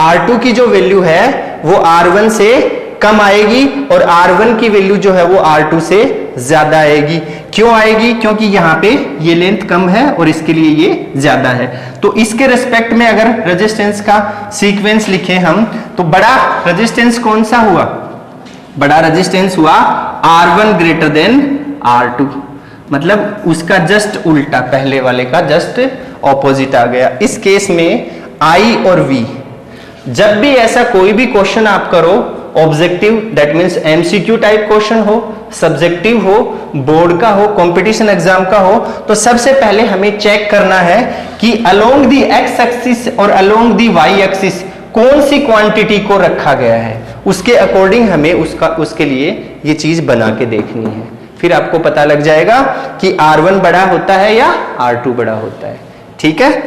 r2 की जो वैल्यू है वो r1 से कम आएगी और r1 की वैल्यू जो है वो r2 से ज्यादा आएगी। क्यों आएगी? क्योंकि यहां पे ये लेंथ कम है और इसके लिए ये ज्यादा है। तो इसके रिस्पेक्ट में अगर रेजिस्टेंस का सीक्वेंस लिखें हम, तो बड़ा रेजिस्टेंस कौन सा हुआ? बड़ा रेजिस्टेंस हुआ R1 ग्रेटर देन R2, मतलब उसका जस्ट उल्टा, पहले वाले का जस्ट ऑपोजिट आ गया। इस केस में I और V, जब भी ऐसा कोई भी क्वेश्चन आप करो, objective that means MCQ type question हो, सब्जेक्टिव हो, बोर्ड का हो, कंपटीशन एग्जाम का हो, तो सबसे पहले हमें चेक करना है कि अलोंग दी एक्स एक्सिस और अलोंग दी वाई एक्सिस कौन सी क्वांटिटी को रखा गया है, उसके अकॉर्डिंग हमें उसके लिए ये चीज बना के देखनी है। फिर आपको पता लग जाएगा कि R1 बड़ा होता है या R2 बड़ा होता है। ठीक है,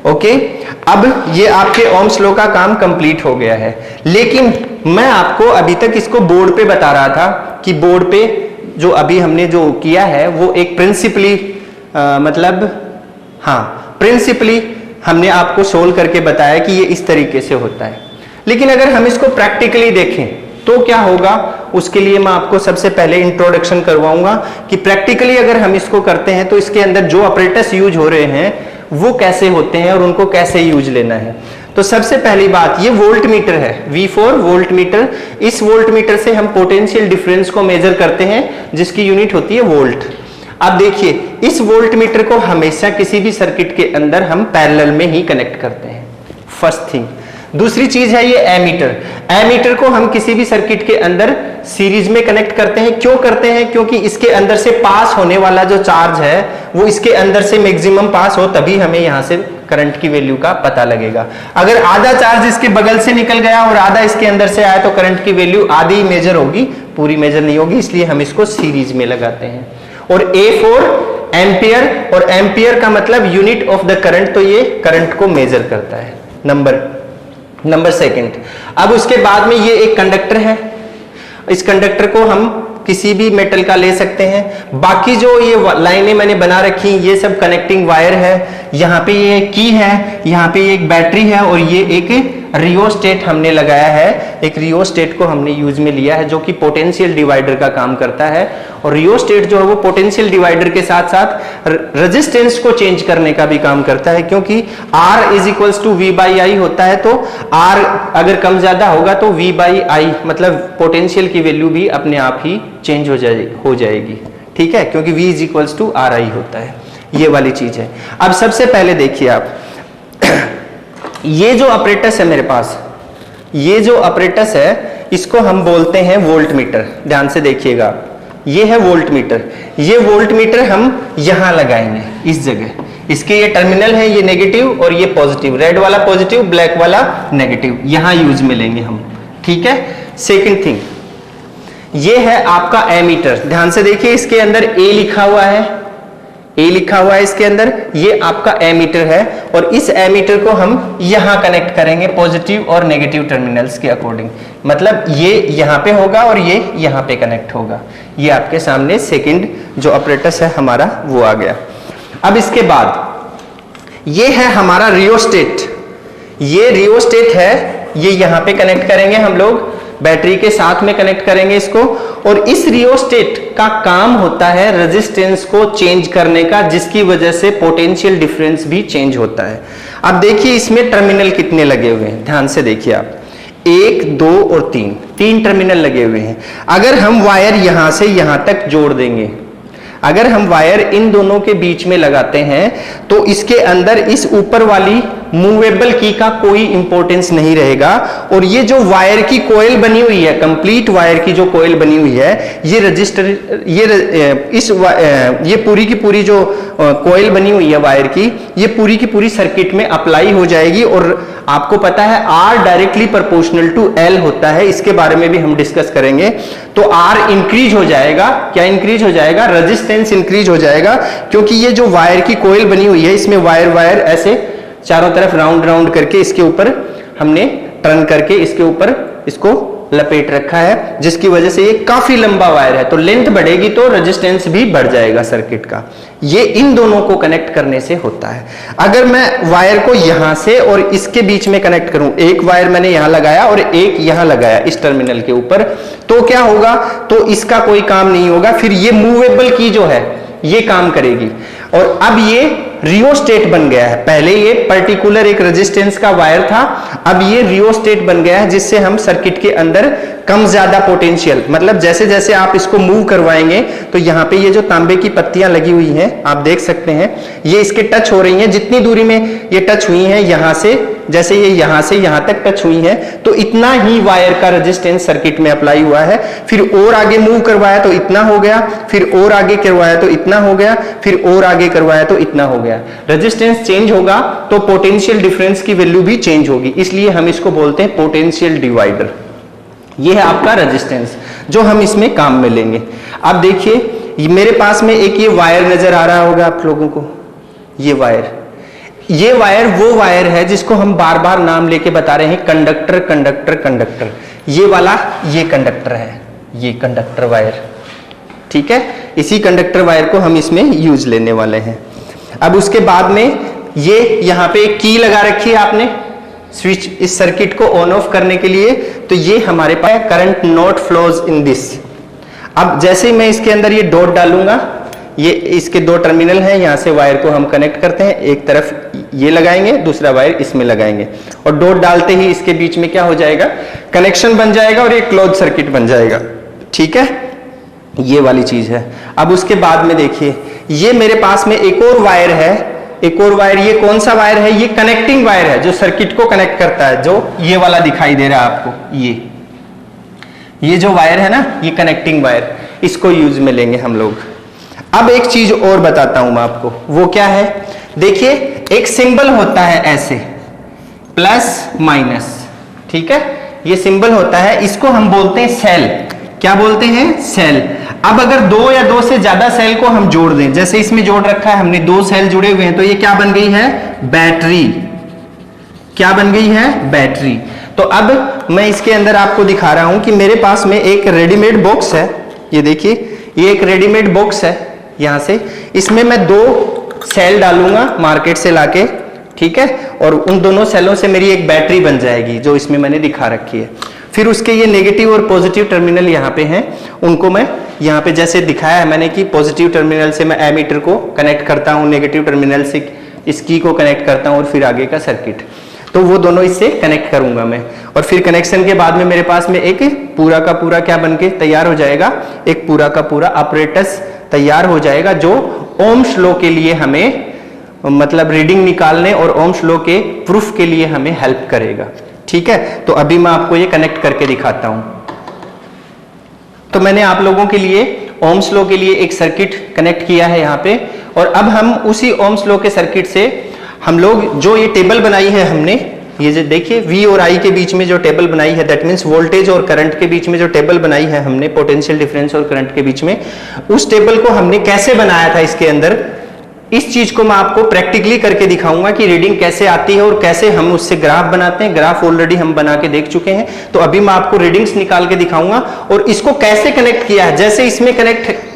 ओके। अब ये आपके ओम्स लॉ का काम कंप्लीट हो गया है, लेकिन मैं आपको अभी तक इसको बोर्ड पे बता रहा था कि बोर्ड पे जो अभी हमने जो किया है वो एक प्रिंसिपली प्रिंसिपली हमने आपको सोल्व करके बताया कि ये इस तरीके से होता है। लेकिन अगर हम इसको प्रैक्टिकली देखें तो क्या होगा, उसके लिए मैं आपको सबसे पहले इंट्रोडक्शन करवाऊंगा कि प्रैक्टिकली अगर हम इसको करते हैं तो इसके अंदर जो ऑपरेटर्स यूज हो रहे हैं वो कैसे होते हैं और उनको कैसे यूज लेना है। तो सबसे पहली बात, ये वोल्ट मीटर है, V4 वोल्ट मीटर। इस वोल्ट मीटर से हम पोटेंशियल डिफरेंस को मेजर करते हैं जिसकी यूनिट होती है वोल्ट। अब देखिए, इस वोल्ट मीटर को हमेशा किसी भी सर्किट के अंदर हम पैरेलल में ही कनेक्ट करते हैं, फर्स्ट थिंग। दूसरी चीज है ये एमीटर। एमीटर को हम किसी भी सर्किट के अंदर सीरीज में कनेक्ट करते हैं। क्यों करते हैं? क्योंकि इसके अंदर से पास होने वाला जो चार्ज है वो इसके अंदर से मैक्सिमम पास हो, तभी हमें यहां से करंट की वैल्यू का पता लगेगा। अगर आधा चार्ज इसके बगल से निकल गया और आधा इसके अंदर से आया तो करंट की वैल्यू आधी मेजर होगी, पूरी मेजर नहीं होगी, इसलिए हम इसको सीरीज में लगाते हैं। और A4 एम्पियर, और एम्पियर का मतलब यूनिट ऑफ द करंट, तो ये करंट को मेजर करता है। Number second. अब उसके बाद में ये एक कंडक्टर है, इस कंडक्टर को हम किसी भी मेटल का ले सकते हैं। बाकी जो ये लाइनें मैंने बना रखी ये सब कनेक्टिंग वायर है। यहाँ पे ये की है, यहाँ पे एक बैटरी है और ये एक रियोस्टेट हमने लगाया है, एक रियोस्टेट को हमने यूज में लिया है जो कि पोटेंशियल डिवाइडर का काम करता है। और रियोस्टेट जो है वो पोटेंशियल डिवाइडर के साथ साथ रेजिस्टेंस को चेंज करने का भी काम करता है, क्योंकि R is equals to V by I होता है, तो R अगर कम ज्यादा होगा तो V बाई आई मतलब पोटेंशियल की वैल्यू भी अपने आप ही चेंज हो जाएगी, ठीक है, क्योंकि V is equals to R I होता है, ये वाली चीज है। अब सबसे पहले देखिए आप ये जो अपरेटस है मेरे पास, ये जो अपरेटस है इसको हम बोलते हैं वोल्ट मीटर। ध्यान से देखिएगा, ये है वोल्ट मीटर। ये वोल्ट मीटर हम यहां लगाएंगे इस जगह, इसके ये टर्मिनल है, ये नेगेटिव और ये पॉजिटिव, रेड वाला पॉजिटिव ब्लैक वाला नेगेटिव, यहां यूज में लेंगे हम, ठीक है। सेकंड थिंग, ये है आपका एमीटर। ध्यान से देखिए, इसके अंदर ए लिखा हुआ है, ए लिखा हुआ है इसके अंदर, ये आपका एमीटर है और इस एमीटर को हम यहां कनेक्ट करेंगे पॉजिटिव और नेगेटिव टर्मिनल्स के अकॉर्डिंग, मतलब ये यहां पे होगा और ये यहां पे कनेक्ट होगा। ये आपके सामने सेकंड जो ऑपरेटस है हमारा वो आ गया। अब इसके बाद ये है हमारा रियोस्टेट, ये रियोस्टेट है, ये यहां पे कनेक्ट करेंगे हम लोग, बैटरी के साथ में कनेक्ट करेंगे इसको। और इस रियोस्टेट का काम होता है रेजिस्टेंस को चेंज करने का, जिसकी वजह से पोटेंशियल डिफरेंस भी चेंज होता है। अब देखिए इसमें टर्मिनल कितने लगे हुए हैं, ध्यान से देखिए आप, 1 2 और 3 टर्मिनल लगे हुए हैं। अगर हम वायर यहां से यहां तक जोड़ देंगे, अगर हम वायर इन दोनों के बीच में लगाते हैं तो इसके अंदर इस ऊपर वाली मूवेबल की का कोई इंपॉर्टेंस नहीं रहेगा। और ये जो वायर की कोयल बनी हुई है, कंप्लीट वायर की जो कोयल बनी हुई है, ये रजिस्टर ये पूरी की पूरी जो कोयल बनी हुई है वायर की, ये पूरी की पूरी सर्किट में अप्लाई हो जाएगी। और आपको पता है R directly proportional to L होता है, इसके बारे में भी हम डिस्कस करेंगे। तो R इंक्रीज हो जाएगा, क्या इंक्रीज हो जाएगा, रेजिस्टेंस इंक्रीज हो जाएगा, क्योंकि ये जो वायर की कोयल बनी हुई है इसमें वायर ऐसे चारों तरफ राउंड करके इसके ऊपर हमने टर्न करके इसके ऊपर इसको लपेट रखा है, जिसकी वजह से ये काफी लंबा वायर है, तो लेंथ बढ़ेगी तो रेजिस्टेंस भी बढ़ जाएगा सर्किट का। ये इन दोनों को कनेक्ट करने से होता है। अगर मैं वायर को यहां से और इसके बीच में कनेक्ट करूं, एक वायर मैंने यहां लगाया और एक यहां लगाया इस टर्मिनल के ऊपर, तो क्या होगा, तो इसका कोई काम नहीं होगा, फिर ये मूवेबल की जो है ये काम करेगी। और अब ये रियोस्टेट बन गया है, पहले ये पर्टिकुलर एक रेजिस्टेंस का वायर था, अब ये रियोस्टेट बन गया है, जिससे हम सर्किट के अंदर कम ज्यादा पोटेंशियल, मतलब जैसे जैसे आप इसको मूव करवाएंगे तो यहाँ पे ये जो तांबे की पत्तियां लगी हुई हैं आप देख सकते हैं, ये इसके टच हो रही हैं, जितनी दूरी में ये टच हुई हैं यहां से, जैसे ये यहां से यहां तक टच हुई हैं, तो इतना ही वायर का रेजिस्टेंस सर्किट में अप्लाई हुआ है। फिर और आगे मूव करवाया तो इतना हो गया, फिर और आगे करवाया तो इतना हो गया, फिर और आगे करवाया तो इतना हो गया। रेजिस्टेंस चेंज होगा तो पोटेंशियल डिफरेंस की वैल्यू भी चेंज होगी, इसलिए हम इसको बोलते हैं पोटेंशियल डिवाइडर। ये है आपका रेजिस्टेंस जो हम इसमें काम में लेंगे। अब देखिए मेरे पास में एक ये वायर नजर आ रहा होगा आप लोगों को, ये वायर वो वायर है जिसको हम बार बार नाम लेके बता रहे हैं, कंडक्टर कंडक्टर कंडक्टर। ये वाला ये कंडक्टर है, ये कंडक्टर वायर, ठीक है। इसी कंडक्टर वायर को हम इसमें यूज लेने वाले हैं। अब उसके बाद में ये यहाँ पे एक की लगा रखी है आपने स्विच इस सर्किट को ऑन ऑफ करने के लिए, तो ये हमारे पास current not flows in this. अब जैसे ही मैं इसके अंदर ये डॉट डालूंगा, ये इसके 2 टर्मिनल हैं, यहां से वायर को हम कनेक्ट करते हैं, एक तरफ ये लगाएंगे, दूसरा वायर इसमें लगाएंगे, और डॉट डालते ही इसके बीच में क्या हो जाएगा, कनेक्शन बन जाएगा और एक क्लोज सर्किट बन जाएगा, ठीक है। ये वाली चीज है। अब उसके बाद में देखिए ये मेरे पास में एक और वायर है, एक और वायर, ये कौन सा वायर है, ये कनेक्टिंग वायर है जो सर्किट को कनेक्ट करता है, जो ये वाला दिखाई दे रहा है आपको, ये जो वायर है ना, ये कनेक्टिंग वायर, इसको यूज में लेंगे हम लोग। अब एक चीज और बताता हूं मैं आपको, वो क्या है, देखिए एक सिंबल होता है ऐसे प्लस माइनस, ठीक है, ये सिंबल होता है, इसको हम बोलते हैं सेल। क्या बोलते हैं, सेल। अब अगर 2 या 2 से ज्यादा सेल को हम जोड़ दें, जैसे इसमें जोड़ रखा है हमने 2 सेल जुड़े हुए हैं, तो ये क्या बन गई है, बैटरी। क्या बन गई है, बैटरी। तो अब मैं इसके अंदर आपको दिखा रहा हूं कि मेरे पास में एक रेडीमेड बॉक्स है, ये देखिए ये एक रेडीमेड बॉक्स है, यहां से इसमें मैं 2 सेल डालूंगा मार्केट से लाके, ठीक है, और उन दोनों सेलों से मेरी एक बैटरी बन जाएगी जो इसमें मैंने दिखा रखी है। फिर उसके ये नेगेटिव और पॉजिटिव टर्मिनल यहाँ पे हैं, उनको मैं यहाँ पे जैसे दिखाया है मैंने कि पॉजिटिव टर्मिनल से मैं एमीटर को कनेक्ट करता हूँ, नेगेटिव टर्मिनल से इस की को कनेक्ट करता हूँ और फिर आगे का सर्किट, तो वो दोनों इससे कनेक्ट करूंगा मैं। और फिर कनेक्शन के बाद में मेरे पास में एक पूरा का पूरा क्या बनके तैयार हो जाएगा, एक पूरा का पूरा apparatus तैयार हो जाएगा जो ओम्स लॉ के लिए हमें मतलब रीडिंग निकालने और ओम्स लॉ के प्रूफ के लिए हमें हेल्प करेगा। ठीक है, तो अभी मैं आपको ये कनेक्ट करके दिखाता हूं। तो मैंने आप लोगों के लिए ओम्स लॉ के लिए एक सर्किट कनेक्ट किया है यहाँ पे, और अब हम उसी ओम्स लॉ के सर्किट से हम लोग जो ये टेबल बनाई है हमने, ये जो देखिए V और I के बीच में जो टेबल बनाई है, दैट मीन्स वोल्टेज और करंट के बीच में जो टेबल बनाई है हमने, पोटेंशियल डिफरेंस और करंट के बीच में, उस टेबल को हमने कैसे बनाया था इसके अंदर, इस चीज को मैं आपको प्रैक्टिकली करके दिखाऊंगा कि रीडिंग कैसे आती है और कैसे हम उससे ग्राफ बनाते हैं। ग्राफ ऑलरेडी हम बना के देख चुके हैं, तो अभी मैं आपको रीडिंग्स निकाल के दिखाऊंगा और इसको कैसे कनेक्ट किया है। जैसे इसमें कनेक्ट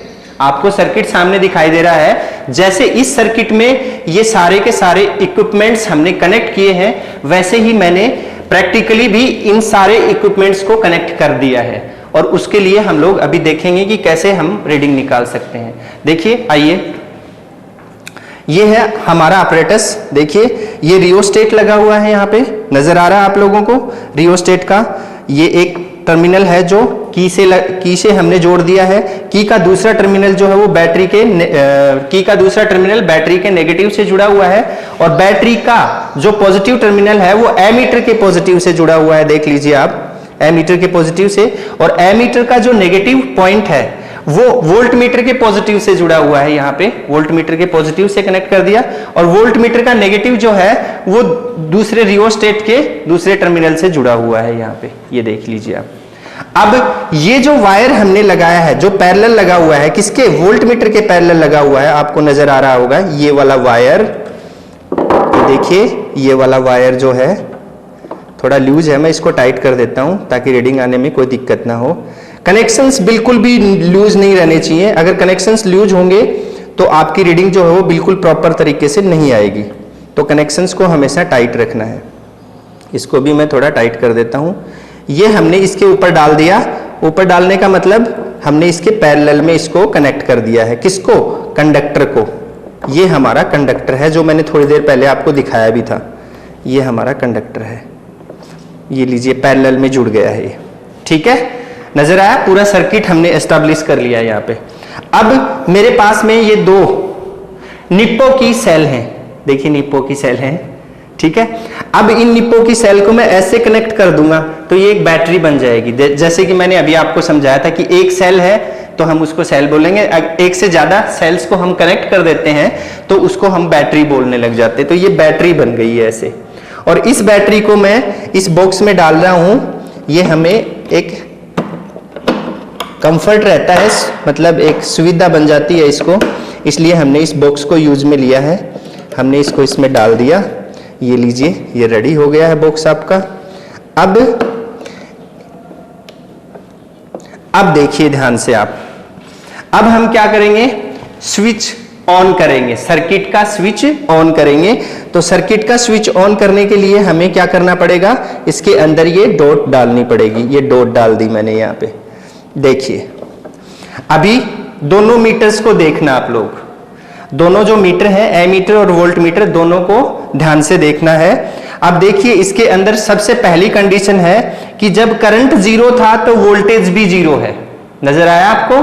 आपको सर्किट सामने दिखाई दे रहा है, जैसे इस सर्किट में ये सारे के सारे इक्विपमेंट्स हमने कनेक्ट किए हैं, वैसे ही मैंने प्रैक्टिकली भी इन सारे इक्विपमेंट्स को कनेक्ट कर दिया है, और उसके लिए हम लोग अभी देखेंगे कि कैसे हम रीडिंग निकाल सकते हैं। देखिए, आइए, ये है हमारा अपरेटस। देखिए, ये रियोस्टेट लगा हुआ है, यहाँ पे नजर आ रहा है आप लोगों को रियोस्टेट का। ये एक टर्मिनल है जो की से हमने जोड़ दिया है। की का दूसरा टर्मिनल जो है वो बैटरी के बैटरी के नेगेटिव से जुड़ा हुआ है, और बैटरी का जो पॉजिटिव टर्मिनल है वो एमीटर के पॉजिटिव से जुड़ा हुआ है। देख लीजिए आप, एमीटर के पॉजिटिव से, और एमीटर का जो नेगेटिव पॉइंट है वो वोल्ट मीटर के पॉजिटिव से जुड़ा हुआ है। यहाँ पे वोल्ट मीटर के पॉजिटिव से कनेक्ट कर दिया, और वोल्ट मीटर का नेगेटिव जो है वो दूसरे रियोस्टेट के दूसरे टर्मिनल से जुड़ा हुआ है। यहाँ पे ये देख लीजिए आप। अब ये जो वायर हमने लगाया है, जो पैरेलल लगा हुआ है, किसके, वोल्ट मीटर के पैरेलल लगा हुआ है, आपको नजर आ रहा होगा ये वाला वायर। देखिए, ये वाला वायर जो है थोड़ा लूज है, मैं इसको टाइट कर देता हूं ताकि रीडिंग आने में कोई दिक्कत ना हो। कनेक्शंस बिल्कुल भी लूज नहीं रहने चाहिए। अगर कनेक्शंस लूज होंगे तो आपकी रीडिंग जो है वो बिल्कुल प्रॉपर तरीके से नहीं आएगी। तो कनेक्शंस को हमेशा टाइट रखना है। इसको भी मैं थोड़ा टाइट कर देता हूं। ये हमने इसके ऊपर डाल दिया। ऊपर डालने का मतलब हमने इसके पैरेलल में इसको कनेक्ट कर दिया है। किसको, कंडक्टर को। ये हमारा कंडक्टर है जो मैंने थोड़ी देर पहले आपको दिखाया भी था। ये हमारा कंडक्टर है, ये लीजिए पैरेलल में जुड़ गया है ये। ठीक है, नजर आया, पूरा सर्किट हमने एस्टैब्लिश कर लिया है यहाँ पे। अब मेरे पास में ये दो निप्पो की सेल हैं। देखिए, निप्पो की सेल हैं। ठीक है, अब इन निप्पो की सेल को मैं ऐसे कनेक्ट कर दूंगा तो ये एक बैटरी बन जाएगी। जैसे कि मैंने अभी आपको समझाया था कि एक सेल है तो हम उसको सेल बोलेंगे, एक से ज्यादा सेल्स को हम कनेक्ट कर देते हैं तो उसको हम बैटरी बोलने लग जाते हैं। तो ये बैटरी बन गई है ऐसे, और इस बैटरी को मैं इस बॉक्स में डाल रहा हूं। ये हमें एक कंफर्ट रहता है, मतलब एक सुविधा बन जाती है इसको, इसलिए हमने इस बॉक्स को यूज में लिया है। हमने इसको इसमें डाल दिया। ये लीजिए, ये रेडी हो गया है बॉक्स आपका। अब देखिए ध्यान से आप, अब हम क्या करेंगे, स्विच ऑन करेंगे, सर्किट का स्विच ऑन करेंगे। तो सर्किट का स्विच ऑन करने के लिए हमें क्या करना पड़ेगा, इसके अंदर ये डॉट डालनी पड़ेगी। ये डॉट डाल दी मैंने यहाँ पे। देखिए, अभी दोनों मीटर्स को देखना आप लोग, दोनों जो मीटर है, एमीटर और वोल्ट मीटर, दोनों को ध्यान से देखना है। अब देखिए, इसके अंदर सबसे पहली कंडीशन है कि जब करंट जीरो था तो वोल्टेज भी जीरो है। नजर आया आपको।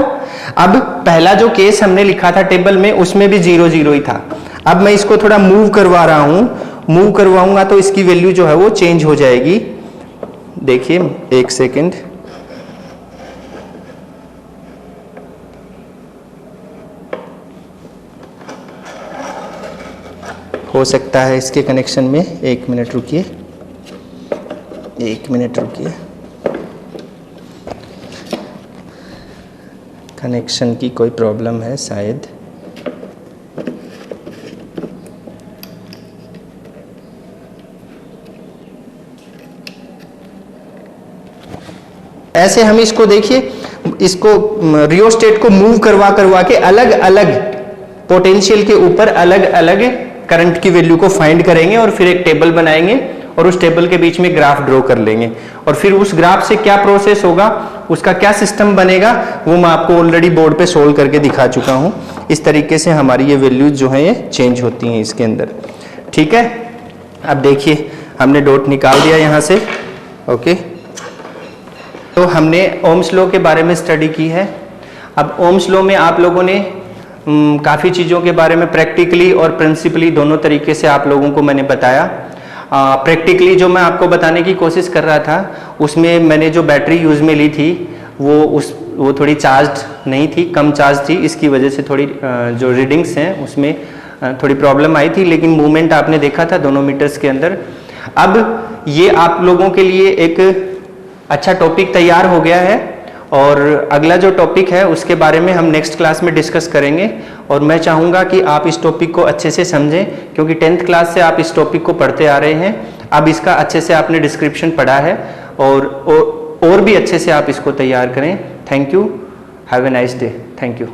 अब पहला जो केस हमने लिखा था टेबल में, उसमें भी 0 0 ही था। अब मैं इसको थोड़ा मूव करवा रहा हूं, मूव करवाऊंगा तो इसकी वैल्यू जो है वो चेंज हो जाएगी। देखिए, एक सेकेंड, हो सकता है इसके कनेक्शन में, 1 मिनट रुकिए, 1 मिनट रुकिए, कनेक्शन की कोई प्रॉब्लम है शायद। ऐसे हम इसको देखिए, इसको रियोस्टेट को मूव करवा करवा के अलग अलग पोटेंशियल के ऊपर अलग अलग करंट की वैल्यू को फाइंड करेंगे और फिर एक टेबल बनाएंगे और उस टेबल के बीच में ग्राफ ड्रॉ कर लेंगे और फिर उस ग्राफ से क्या प्रोसेस होगा, उसका क्या सिस्टम बनेगा, वो मैं आपको ऑलरेडी बोर्ड पे सोल्व करके दिखा चुका हूं। इस तरीके से हमारी ये वैल्यूज जो है ये चेंज होती हैं इसके अंदर। ठीक है, अब देखिए हमने डॉट निकाल दिया यहां से। ओके, तो हमने ओम्स लॉ के बारे में स्टडी की है। अब ओम्स लॉ में आप लोगों ने काफ़ी चीज़ों के बारे में प्रैक्टिकली और प्रिंसिपली दोनों तरीके से आप लोगों को मैंने बताया। प्रैक्टिकली जो मैं आपको बताने की कोशिश कर रहा था उसमें मैंने जो बैटरी यूज़ में ली थी वो थोड़ी चार्ज नहीं थी, कम चार्ज थी, इसकी वजह से थोड़ी जो रीडिंग्स हैं उसमें थोड़ी प्रॉब्लम आई थी, लेकिन मूवमेंट आपने देखा था दोनों मीटर्स के अंदर। अब ये आप लोगों के लिए एक अच्छा टॉपिक तैयार हो गया है और अगला जो टॉपिक है उसके बारे में हम नेक्स्ट क्लास में डिस्कस करेंगे और मैं चाहूँगा कि आप इस टॉपिक को अच्छे से समझें, क्योंकि 10th क्लास से आप इस टॉपिक को पढ़ते आ रहे हैं। अब इसका अच्छे से आपने डिस्क्रिप्शन पढ़ा है और भी अच्छे से आप इसको तैयार करें। Thank you, have a nice day, thank you.